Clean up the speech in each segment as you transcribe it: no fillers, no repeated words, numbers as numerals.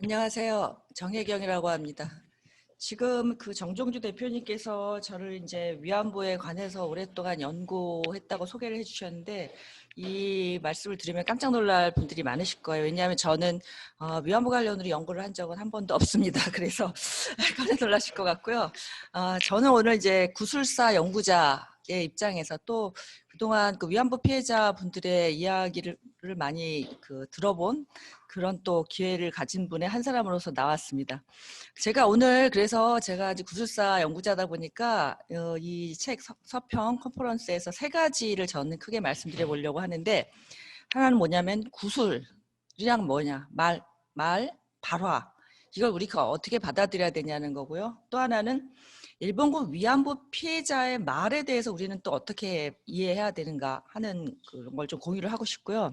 안녕하세요. 정혜경이라고 합니다. 지금 그 정종주 대표님께서 저를 이제 위안부에 관해서 오랫동안 연구했다고 소개를 해주셨는데 이 말씀을 들으면 깜짝 놀랄 분들이 많으실 거예요. 왜냐하면 저는 위안부 관련으로 연구를 한 적은 한 번도 없습니다. 그래서 깜짝 놀라실 것 같고요. 저는 오늘 이제 구술사 연구자의 입장에서 또 그동안 그 위안부 피해자 분들의 이야기를 많이 들어본 그런 또 기회를 가진 분의 한 사람으로서 나왔습니다. 제가 오늘 그래서 제가 아직 구술사 연구자다 보니까 이 책 서평 컨퍼런스에서 세 가지를 저는 크게 말씀드려 보려고 하는데, 하나는 뭐냐면 구술이랑 뭐냐, 말, 발화, 이걸 우리가 어떻게 받아들여야 되냐는 거고요. 또 하나는 일본군 위안부 피해자의 말에 대해서 우리는 또 어떻게 이해해야 되는가 하는 그런 걸 좀 공유를 하고 싶고요.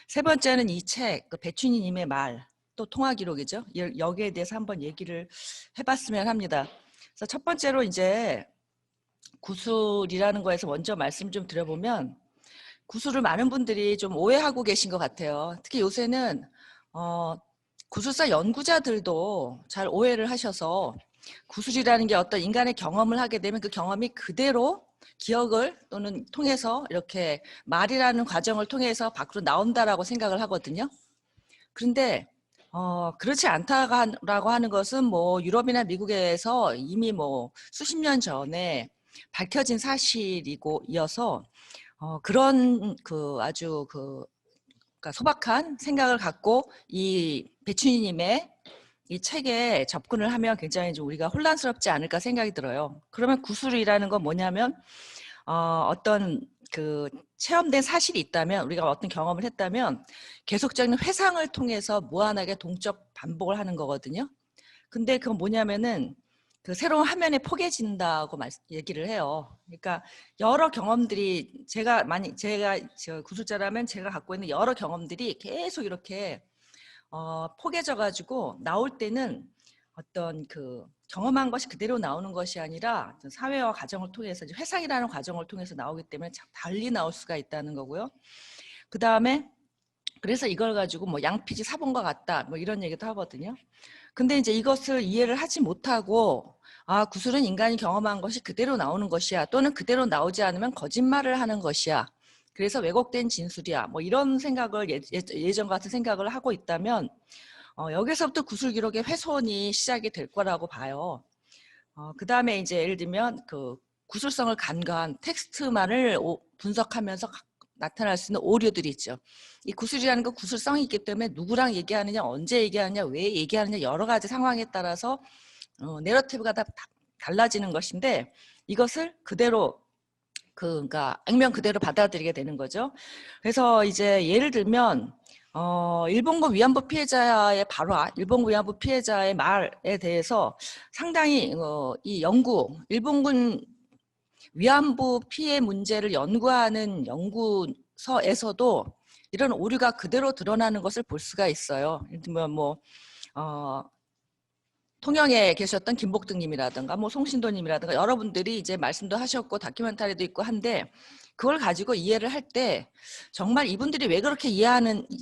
세 번째는 이 책, 배춘희님의 말, 또 통화 기록이죠. 여기에 대해서 한번 얘기를 해봤으면 합니다. 그래서 첫 번째로 이제 구술이라는 거에서 먼저 말씀 좀 드려보면, 구술을 많은 분들이 좀 오해하고 계신 것 같아요. 특히 요새는 구술사 연구자들도 잘 오해를 하셔서 구술이라는 게 어떤 인간의 경험을 하게 되면 그 경험이 그대로 기억을 또는 통해서 이렇게 말이라는 과정을 통해서 밖으로 나온다라고 생각을 하거든요. 그런데 그렇지 않다라고 하는 것은 뭐 유럽이나 미국에서 이미 뭐 수십 년 전에 밝혀진 사실이고 이어서 그런 아주 그러니까 소박한 생각을 갖고 이 배춘희님의 이 책에 접근을 하면 굉장히 좀 우리가 혼란스럽지 않을까 생각이 들어요. 그러면 구술이라는 건 뭐냐면 어떤 그 체험된 사실이 있다면, 우리가 어떤 경험을 했다면 계속적인 회상을 통해서 무한하게 동적 반복을 하는 거거든요. 근데 그건 뭐냐면은 그 새로운 화면에 포개진다고 얘기를 해요. 그러니까 여러 경험들이 제가 저 구술자라면 제가 갖고 있는 여러 경험들이 계속 이렇게 포개져 가지고 나올 때는 어떤 그 경험한 것이 그대로 나오는 것이 아니라 사회와 과정을 통해서 회상이라는 과정을 통해서 나오기 때문에 달리 나올 수가 있다는 거고요. 그 다음에 그래서 이걸 가지고 뭐 양피지 사본과 같다 뭐 이런 얘기도 하거든요. 근데 이제 이것을 이해를 하지 못하고 구술은 인간이 경험한 것이 그대로 나오는 것이야, 또는 그대로 나오지 않으면 거짓말을 하는 것이야, 그래서 왜곡된 진술이야, 뭐 이런 생각을 예전 같은 생각을 하고 있다면 여기서부터 구술 기록의 훼손이 시작이 될 거라고 봐요. 그 다음에 이제 예를 들면 그 구술성을 간과한 텍스트만을 분석하면서 나타날 수 있는 오류들이 있죠. 이 구술이라는 건 구술성이 있기 때문에 누구랑 얘기하느냐, 언제 얘기하느냐, 왜 얘기하느냐, 여러 가지 상황에 따라서 내러티브가 다 달라지는 것인데, 이것을 그대로 그러니까 액면 그대로 받아들이게 되는 거죠. 그래서 이제 예를 들면 일본군 위안부 피해자의 발화, 일본군 위안부 피해자의 말에 대해서 상당히 이 일본군 위안부 피해 문제를 연구하는 연구서에서도 이런 오류가 그대로 드러나는 것을 볼 수가 있어요. 예를 들면 뭐 통영에 계셨던 김복등님이라든가 뭐 송신도님이라든가 여러분들이 이제 말씀도 하셨고 다큐멘터리도 있고 한데, 그걸 가지고 이해를 할 때 정말 이분들이 왜 그렇게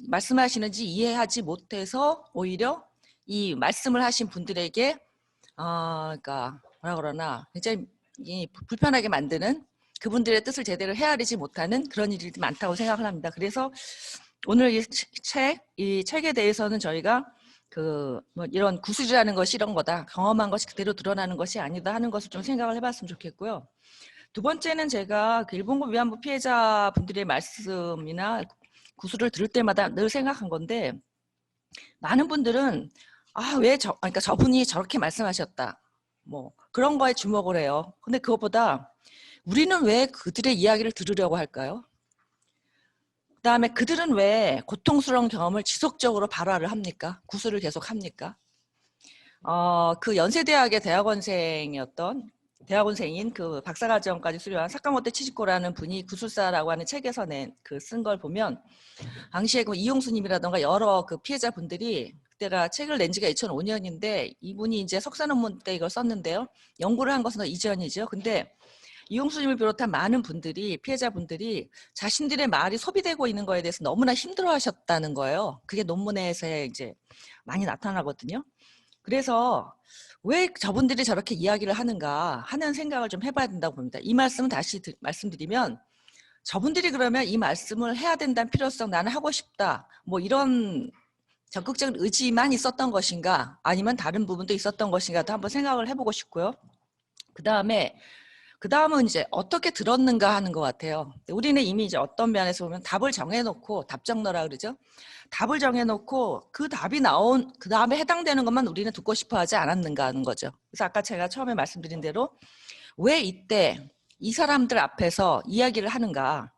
말씀하시는지 이해하지 못해서 오히려 이 말씀을 하신 분들에게 그러니까 뭐라 그러나 굉장히 불편하게 만드는, 그분들의 뜻을 제대로 헤아리지 못하는 그런 일이 많다고 생각을 합니다. 그래서 오늘 이 책에 대해서는 저희가 뭐 이런 구술이라는 것이 이런 거다, 경험한 것이 그대로 드러나는 것이 아니다 하는 것을 좀 생각을 해봤으면 좋겠고요. 두 번째는 제가 그 일본군 위안부 피해자 분들의 말씀이나 구술을 들을 때마다 늘 생각한 건데, 많은 분들은 그러니까 저분이 저렇게 말씀하셨다, 뭐 그런 거에 주목을 해요. 근데 그것보다 우리는 왜 그들의 이야기를 들으려고 할까요? 그 다음에 그들은 왜 고통스러운 경험을 지속적으로 발화를 합니까? 구술을 계속 합니까? 그 연세대학의 대학원생인 그 박사과정까지 수료한 사카모토 치지코라는 분이 구술사라고 하는 책에서 쓴 걸 보면, 당시에 그 이용수님이라던가 여러 그 피해자분들이, 그때가 책을 낸 지가 2005년인데 이분이 이제 석사 논문 때 이걸 썼는데요. 연구를 한 것은 더 이전이죠. 근데 이용수님을 비롯한 많은 분들이 피해자분들이 자신들의 말이 소비되고 있는 거에 대해서 너무나 힘들어하셨다는 거예요. 그게 논문에서 이제 많이 나타나거든요. 그래서 왜 저분들이 저렇게 이야기를 하는가 하는 생각을 좀 해봐야 된다고 봅니다. 이 말씀은 다시 말씀드리면 저분들이 그러면 이 말씀을 해야 된다는 필요성, 나는 하고 싶다, 뭐 이런 적극적인 의지만 있었던 것인가, 아니면 다른 부분도 있었던 것인가도 한번 생각을 해보고 싶고요. 그 다음은 이제 어떻게 들었는가 하는 것 같아요. 우리는 이미 이제 어떤 면에서 보면 답을 정해놓고, 답정너라 그러죠. 답을 정해놓고 그 답이 나온 그 다음에 해당되는 것만 우리는 듣고 싶어 하지 않았는가 하는 거죠. 그래서 아까 제가 처음에 말씀드린 대로 왜 이때 이 사람들 앞에서 이야기를 하는가,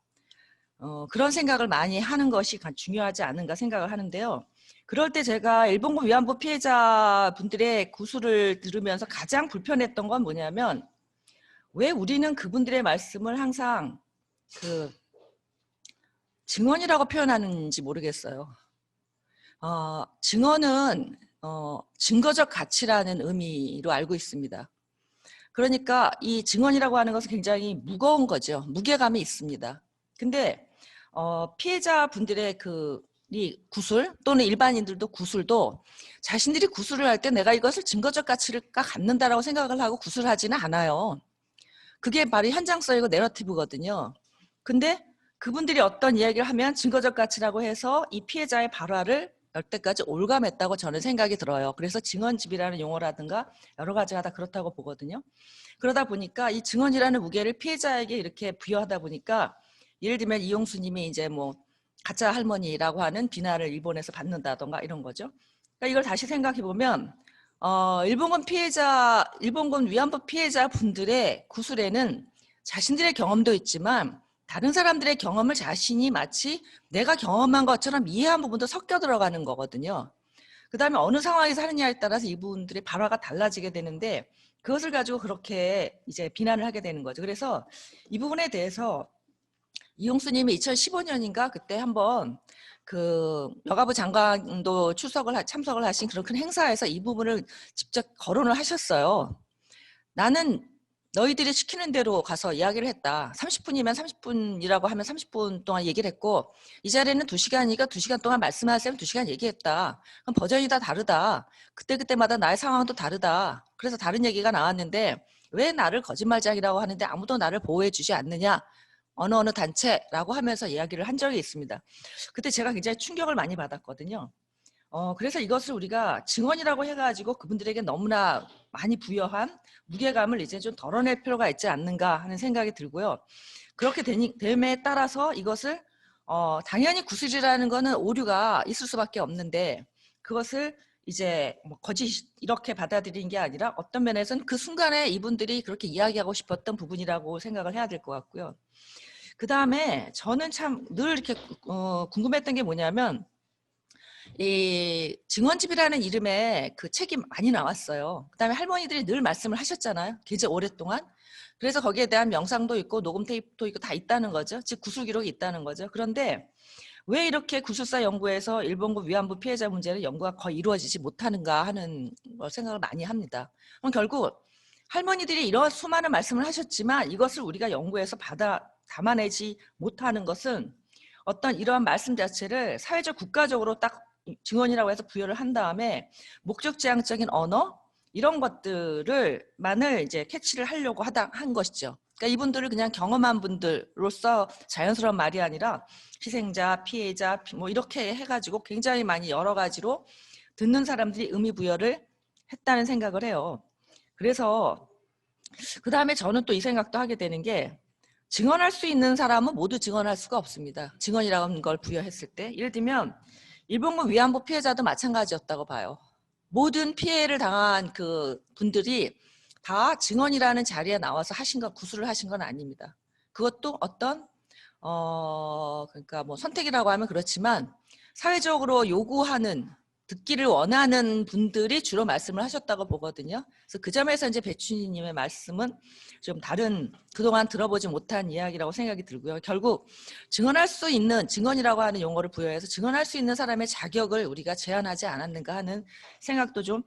그런 생각을 많이 하는 것이 중요하지 않은가 생각을 하는데요. 그럴 때 제가 일본군 위안부 피해자분들의 구술을 들으면서 가장 불편했던 건 뭐냐면, 왜 우리는 그분들의 말씀을 항상 그 증언이라고 표현하는지 모르겠어요. 증언은 증거적 가치라는 의미로 알고 있습니다. 그러니까 이 증언이라고 하는 것은 굉장히 무거운 거죠. 무게감이 있습니다. 근데 피해자분들의 이 구술 또는 일반인들도 구술도 자신들이 구술을 할 때 내가 이것을 증거적 가치가 갖는다라고 생각을 하고 구술하지는 않아요. 그게 바로 현장성이고 내러티브거든요. 근데 그분들이 어떤 이야기를 하면 증거적 가치라고 해서 이 피해자의 발화를 여태까지 올감했다고 저는 생각이 들어요. 그래서 증언집이라는 용어라든가 여러 가지가 다 그렇다고 보거든요. 그러다 보니까 이 증언이라는 무게를 피해자에게 이렇게 부여하다 보니까, 예를 들면 이용수님이 이제 뭐 가짜 할머니라고 하는 비난을 일본에서 받는다던가 이런 거죠. 그러니까 이걸 다시 생각해 보면 일본군 위안부 피해자 분들의 구술에는 자신들의 경험도 있지만 다른 사람들의 경험을 자신이 마치 내가 경험한 것처럼 이해한 부분도 섞여 들어가는 거거든요. 그 다음에 어느 상황에서 하느냐에 따라서 이분들의 발화가 달라지게 되는데, 그것을 가지고 그렇게 이제 비난을 하게 되는 거죠. 그래서 이 부분에 대해서 이용수님이 2015년인가 그때 한번 그 여가부 장관도 참석을 하신 그런 큰 행사에서 이 부분을 직접 거론을 하셨어요. 나는 너희들이 시키는 대로 가서 이야기를 했다. 30분이면 30분이라고 하면 30분 동안 얘기를 했고, 이 자리는 2시간이니까 2시간 동안 말씀하세요. 2시간 얘기했다. 그럼 버전이 다 다르다. 그때그때마다 나의 상황도 다르다. 그래서 다른 얘기가 나왔는데 왜 나를 거짓말장이라고 하는데 아무도 나를 보호해 주지 않느냐. 어느 단체라고 하면서 이야기를 한 적이 있습니다. 그때 제가 굉장히 충격을 많이 받았거든요. 그래서 이것을 우리가 증언이라고 해가지고 그분들에게 너무나 많이 부여한 무게감을 이제 좀 덜어낼 필요가 있지 않는가 하는 생각이 들고요. 그렇게 됨에 따라서 이것을 당연히 구술이라는 거는 오류가 있을 수밖에 없는데, 그것을 이제 뭐 거짓 이렇게 받아들이는 게 아니라 어떤 면에서는 그 순간에 이분들이 그렇게 이야기하고 싶었던 부분이라고 생각을 해야 될 것 같고요. 그 다음에 저는 참 늘 이렇게 궁금했던 게 뭐냐면, 이 증언집이라는 이름의 그 책이 많이 나왔어요. 그 다음에 할머니들이 늘 말씀을 하셨잖아요. 굉장히 오랫동안. 그래서 거기에 대한 명상도 있고 녹음 테이프도 있고 다 있다는 거죠. 즉 구술 기록이 있다는 거죠. 그런데 왜 이렇게 구술사 연구에서 일본군 위안부 피해자 문제는 연구가 거의 이루어지지 못하는가 하는 생각을 많이 합니다. 그럼 결국 할머니들이 이런 수많은 말씀을 하셨지만 이것을 우리가 연구해서 담아내지 못하는 것은 어떤 이러한 말씀 자체를 사회적 국가적으로 딱 증언이라고 해서 부여를 한 다음에 목적지향적인 언어 이런 것들을만을 이제 캐치를 하려고 한 것이죠. 그러니까 이분들을 그냥 경험한 분들로서 자연스러운 말이 아니라 희생자, 피해자 뭐 이렇게 해가지고 굉장히 많이 여러 가지로 듣는 사람들이 의미 부여를 했다는 생각을 해요. 그래서 그 다음에 저는 또 이 생각도 하게 되는 게, 증언할 수 있는 사람은 모두 증언할 수가 없습니다. 증언이라는 걸 부여했을 때. 예를 들면 일본군 위안부 피해자도 마찬가지였다고 봐요. 모든 피해를 당한 그 분들이 다 증언이라는 자리에 나와서 구술을 하신 건 아닙니다. 그것도 어떤 그러니까 뭐 선택이라고 하면 그렇지만 사회적으로 요구하는, 듣기를 원하는 분들이 주로 말씀을 하셨다고 보거든요. 그래서 그 점에서 이제 배춘희님의 말씀은 좀 다른, 그동안 들어보지 못한 이야기라고 생각이 들고요. 결국 증언할 수 있는, 증언이라고 하는 용어를 부여해서 증언할 수 있는 사람의 자격을 우리가 제한하지 않았는가 하는 생각도 좀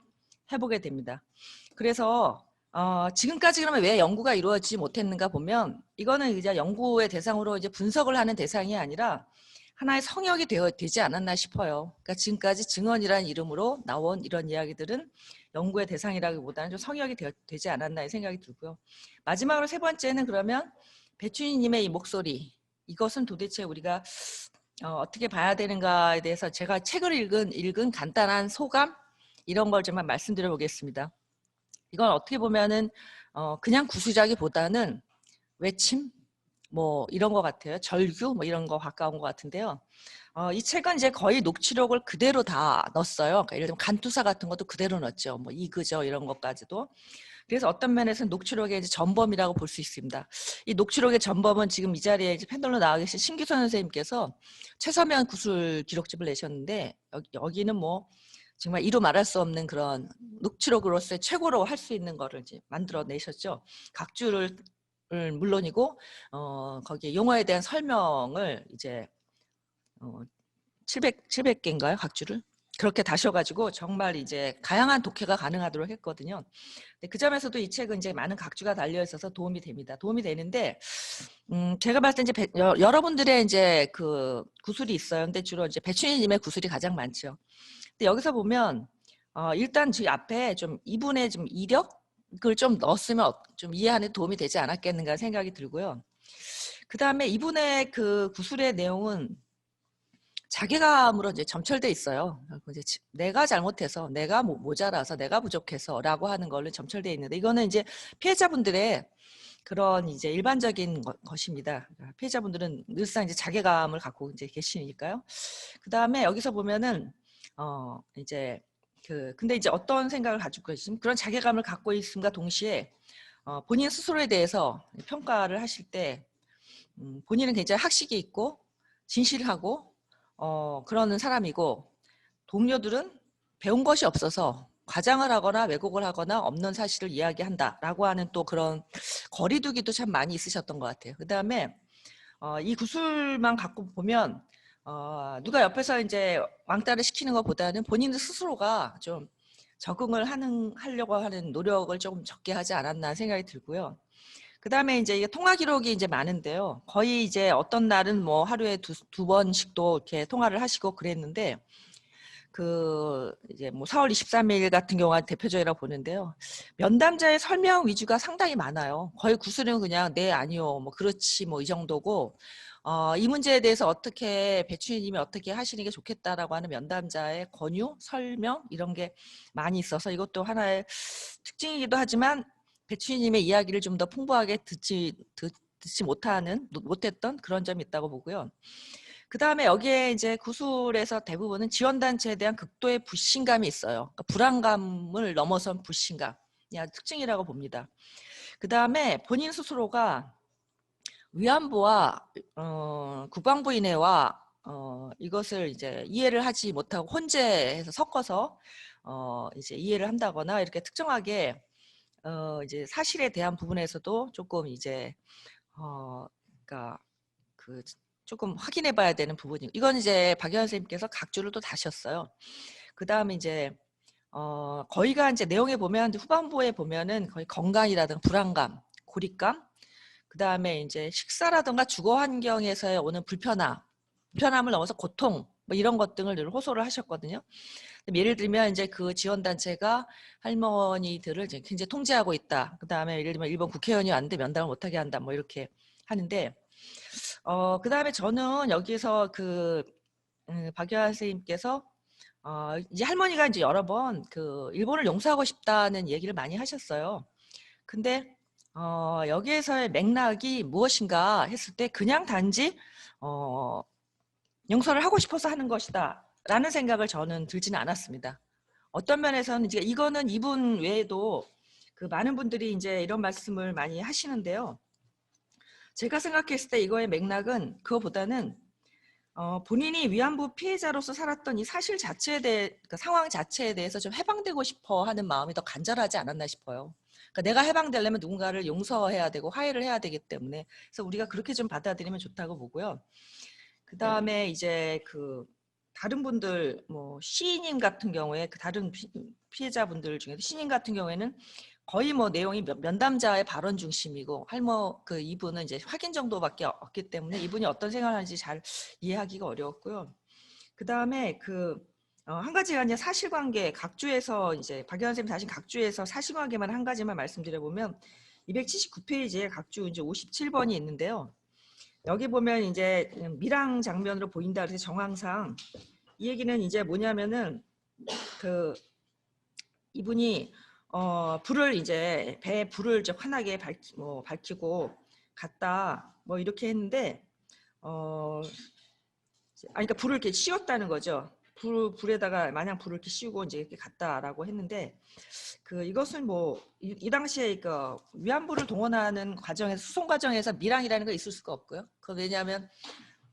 해보게 됩니다. 그래서 지금까지 그러면 왜 연구가 이루어지지 못했는가 보면 이거는 이제 연구의 대상으로 이제 분석을 하는 대상이 아니라 하나의 성역이 되지 않았나 싶어요. 그러니까 지금까지 증언이라는 이름으로 나온 이런 이야기들은 연구의 대상이라기보다는 좀 성역이 되지 않았나 생각이 들고요. 마지막으로 세 번째는 그러면 배춘희님의 이 목소리, 이것은 도대체 우리가 어떻게 봐야 되는가에 대해서 제가 책을 읽은 간단한 소감 이런 걸 좀 말씀드려 보겠습니다. 이건 어떻게 보면은 그냥 구술이라기보다는 외침 뭐 이런 것 같아요. 절규 뭐 이런 거 가까운 것 같은데요. 이 책은 이제 거의 녹취록을 그대로 다 넣었어요. 그러니까 예를 들면 간투사 같은 것도 그대로 넣었죠. 뭐 이그저 이런 것까지도. 그래서 어떤 면에서는 녹취록의 이제 전범이라고 볼 수 있습니다. 이 녹취록의 전범은 지금 이 자리에 이제 팬들로 나와 계신 신규선 선생님께서 최서면 구술 기록집을 내셨는데 여기는 뭐 정말 이루 말할 수 없는 그런 녹취록으로서의 최고로 할 수 있는 거를 이제 만들어 내셨죠. 각주를 물론이고 거기에 용어에 대한 설명을 이제 700개인가요? 각주를? 그렇게 다셔가지고 정말 이제 다양한 독해가 가능하도록 했거든요. 근데 그 점에서도 이 책은 이제 많은 각주가 달려 있어서 도움이 됩니다. 도움이 되는데, 제가 봤을 때 이제 여러분들의 이제 그 구술이 있어요. 근데 주로 이제 배춘희님의 구술이 가장 많죠. 근데 여기서 보면, 일단 그 앞에 좀 이분의 좀 이력을 좀 넣었으면 좀 이해하는 데 도움이 되지 않았겠는가 생각이 들고요. 그 다음에 이분의 그 구술의 내용은 자괴감으로 이제 점철돼 있어요. 이제 내가 잘못해서, 내가 모자라서, 내가 부족해서라고 하는 걸로 점철돼 있는데 이거는 이제 피해자분들의 그런 이제 일반적인 것입니다. 피해자분들은 늘상 이제 자괴감을 갖고 이제 계시니까요. 그 다음에 여기서 보면은 이제 근데 이제 어떤 생각을 가지고 계시면 그런 자괴감을 갖고 있음과 동시에 본인 스스로에 대해서 평가를 하실 때 본인은 굉장히 학식이 있고 진실하고 그러는 사람이고 동료들은 배운 것이 없어서 과장을 하거나 왜곡을 하거나 없는 사실을 이야기한다라고 하는 또 그런 거리두기도 참 많이 있으셨던 것 같아요. 그 다음에 이 구술만 갖고 보면 누가 옆에서 이제 왕따를 시키는 것보다는 본인 스스로가 좀 적응을 하려고 하는 노력을 조금 적게 하지 않았나 생각이 들고요. 그 다음에 이제 이게 통화 기록이 이제 많은데요. 거의 이제 어떤 날은 뭐 하루에 두 번씩도 이렇게 통화를 하시고 그랬는데 이제 뭐 4월 23일 같은 경우가 대표적이라고 보는데요. 면담자의 설명 위주가 상당히 많아요. 거의 구술은 그냥 네, 아니요, 뭐 그렇지, 뭐 이 정도고, 이 문제에 대해서 어떻게 배추희님이 어떻게 하시는 게 좋겠다라고 하는 면담자의 권유, 설명 이런 게 많이 있어서 이것도 하나의 특징이기도 하지만 배추희님의 이야기를 좀 더 풍부하게 듣지 못했던 그런 점이 있다고 보고요. 그 다음에 여기에 이제 구술에서 대부분은 지원단체에 대한 극도의 불신감이 있어요. 그러니까 불안감을 넘어선 불신감. 특징이라고 봅니다. 그 다음에 본인 스스로가 위안부와 국방부인회와 이것을 이제 이해를 하지 못하고 혼재해서 섞어서 이제 이해를 한다거나 이렇게 특정하게 이제 사실에 대한 부분에서도 조금 이제 그러니까 조금 확인해 봐야 되는 부분이 이건 이제 박예환 선생님께서 각주를 또 다셨어요. 그 다음에 이제 거의가 이제 내용에 보면 후반부에 보면은 거의 건강이라든가 불안감, 고립감, 그 다음에 이제 식사라든가 주거 환경에서의 오는 불편함을 넘어서 고통 뭐 이런 것 등을 늘 호소를 하셨거든요. 예를 들면 이제 그 지원단체가 할머니들을 이제 굉장히 통제하고 있다. 그 다음에 예를 들면 일본 국회의원이 왔는데 면담을 못하게 한다. 뭐 이렇게 하는데 그 다음에 저는 여기서 박여한 선생님께서 이제 할머니가 이제 여러 번 일본을 용서하고 싶다는 얘기를 많이 하셨어요. 근데 여기에서의 맥락이 무엇인가 했을 때 그냥 단지 용서를 하고 싶어서 하는 것이다 라는 생각을 저는 들지는 않았습니다. 어떤 면에서는 이제 이거는 이분 외에도 많은 분들이 이제 이런 말씀을 많이 하시는데요. 제가 생각했을 때 이거의 맥락은 그거보다는 본인이 위안부 피해자로서 살았던 이 사실 자체에 대해 그러니까 상황 자체에 대해서 좀 해방되고 싶어 하는 마음이 더 간절하지 않았나 싶어요. 그러니까 내가 해방되려면 누군가를 용서해야 되고 화해를 해야 되기 때문에 그래서 우리가 그렇게 좀 받아들이면 좋다고 보고요. 그 다음에 이제 다른 분들 뭐 시인님 같은 경우에 다른 피해자분들 중에 신인 같은 경우에는 거의 뭐 내용이 면담자의 발언 중심이고 그 이분은 이제 확인 정도밖에 없기 때문에 이분이 어떤 생각을 하는지 잘 이해하기가 어려웠고요. 그 다음에 한 가지가 이제 사실관계 각주에서 이제 박연아 선생님 다시 각주에서 사실관계만 한 가지만 말씀드려보면 279페이지에 각주 이제 57번이 있는데요. 여기 보면 이제 밀항 장면으로 보인다 그래서 정황상 이 얘기는 이제 뭐냐면은 이분이 불을 이제 배에 불을 좀 환하게 밝히고 갔다 뭐 이렇게 했는데 그러니까 불을 이렇게 씌웠다는 거죠. 불에다가 마냥 불을 이렇게 씌우고 이제 이렇게 갔다라고 했는데 이것은 뭐 이 당시에 위안부를 동원하는 과정에서 수송 과정에서 밀항이라는 거 있을 수가 없고요. 왜냐하면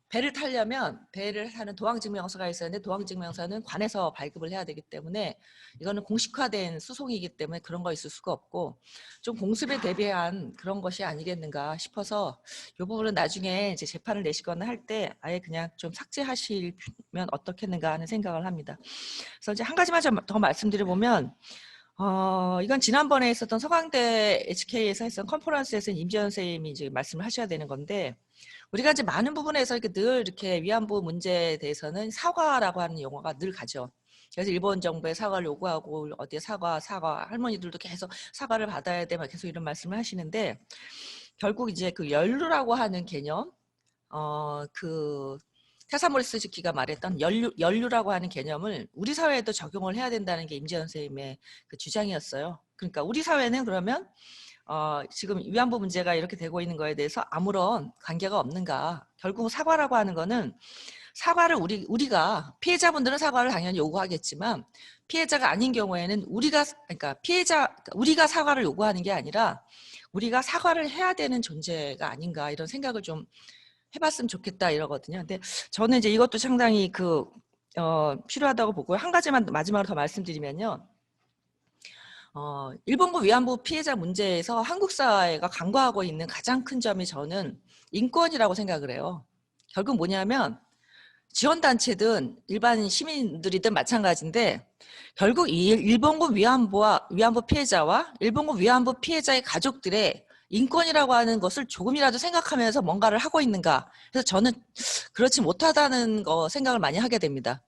배를 타려면 배를 타는 도항증명서가 있어야 하는데 도항증명서는 관에서 발급을 해야 되기 때문에 이거는 공식화된 수송이기 때문에 그런 거 있을 수가 없고 좀 공습에 대비한 그런 것이 아니겠는가 싶어서 이 부분은 나중에 이제 재판을 내시거나 할 때 아예 그냥 좀 삭제하시면 어떻겠는가 하는 생각을 합니다. 그래서 이제 한 가지만 더 말씀드려보면 이건 지난번에 있었던 서강대 HK에서 했던 컨퍼런스에서 임지연 선생님이 이제 말씀을 하셔야 되는 건데 우리가 이제 많은 부분에서 늘 이렇게 위안부 문제에 대해서는 사과라고 하는 용어가 늘 가죠. 그래서 일본 정부에 사과를 요구하고 어디에 사과 할머니들도 계속 사과를 받아야 돼 막 계속 이런 말씀을 하시는데 결국 이제 연루라고 하는 개념 테사모리스즈키가 말했던 연루라고 하는 개념을 우리 사회에도 적용을 해야 된다는 게 임지연 선생님의 주장이었어요. 그러니까 우리 사회는 그러면 지금 위안부 문제가 이렇게 되고 있는 거에 대해서 아무런 관계가 없는가. 결국 사과라고 하는 거는 사과를 우리가 피해자분들은 사과를 당연히 요구하겠지만 피해자가 아닌 경우에는 우리가 사과를 요구하는 게 아니라 우리가 사과를 해야 되는 존재가 아닌가 이런 생각을 좀 해봤으면 좋겠다 이러거든요. 근데 저는 이제 이것도 상당히 필요하다고 보고요. 한 가지만 마지막으로 더 말씀드리면요. 일본군 위안부 피해자 문제에서 한국 사회가 간과하고 있는 가장 큰 점이 저는 인권이라고 생각을 해요. 결국 뭐냐면 지원단체든 일반 시민들이든 마찬가지인데 결국 일본군 위안부 피해자와 일본군 위안부 피해자의 가족들의 인권이라고 하는 것을 조금이라도 생각하면서 뭔가를 하고 있는가. 그래서 저는 그렇지 못하다는 생각을 많이 하게 됩니다.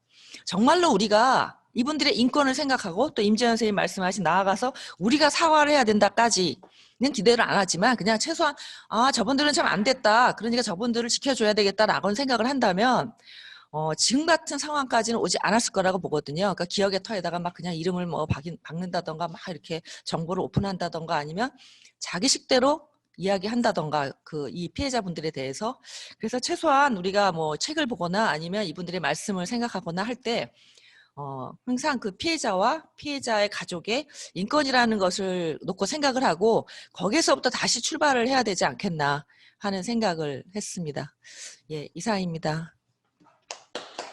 정말로 우리가 이분들의 인권을 생각하고 또 임재현 선생님 말씀하신 나아가서 우리가 사과를 해야 된다까지는 기대를 안 하지만 그냥 최소한 저분들은 참 안 됐다. 그러니까 저분들을 지켜줘야 되겠다라고 생각을 한다면 지금 같은 상황까지는 오지 않았을 거라고 보거든요. 그러니까 기억의 터에다가 막 그냥 이름을 박는다던가 막 이렇게 정보를 오픈한다던가 아니면 자기 식대로 이야기한다던가 이 피해자분들에 대해서 그래서 최소한 우리가 책을 보거나 아니면 이분들의 말씀을 생각하거나 할 때 항상 피해자와 피해자의 가족의 인권이라는 것을 놓고 생각을 하고 거기에서부터 다시 출발을 해야 되지 않겠나 하는 생각을 했습니다. 예, 이상입니다.